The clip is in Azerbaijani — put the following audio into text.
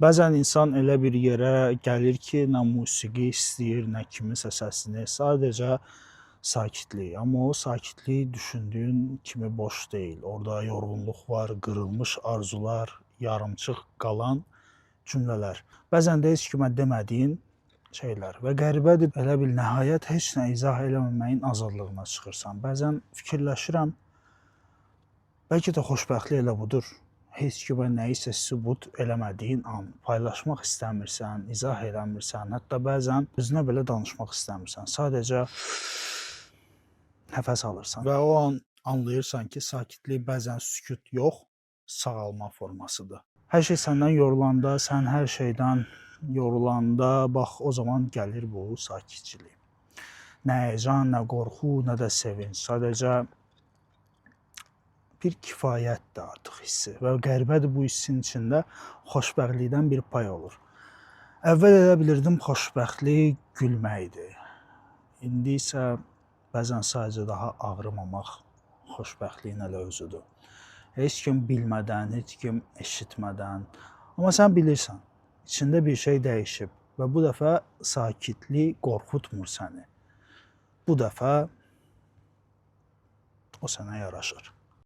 Bəzən insan elə bir yerə gəlir ki, nə musiqi istəyir, nə kimisə səsini, sadəcə sakitlik. Amma o sakitlik düşündüyün kimi boş deyil. Orada yorğunluq var, qırılmış arzular, yarımçıq qalan cümlələr. Bəzən də heç kimə demədiyin şeylər və qəribədir, elə bil nəhayət heç nə izah eləməməyin azadlığına çıxırsan. Bəzən fikirləşirəm, bəlkə də xoşbəxtlik elə budur. Heç kimə nəyisə sübut eləmədiyin an, paylaşmaq istəmirsən, izah eləmirsən, hətta bəzən özünə belə danışmaq istəmirsən. Sadəcə nəfəs alırsan və o an anlayırsan ki, sakitlik bəzən sükut yox, sağalma formasıdır. Hər şey səndən yorulanda, sən hər şeydən yorulanda, bax o zaman gəlir bu sakitçilik. Nə həyəcan, nə qorxu, nə də sevinç. Sadəcə bir kifayətdir artıq hissi və qəribədir bu hissin içində xoşbəxtlikdən bir pay olur. Əvvəl elə bilirdim xoşbəxtlik gülməkdir. İndi isə bəzən sadəcə daha ağrımamaq xoşbəxtliyin elə özüdür. Heç kim bilmədən, heç kim eşitmədən. Amma sən bilirsən, içində bir şey dəyişib və bu dəfə sakitlik qorxutmur səni. Bu dəfə o sənə yaraşır.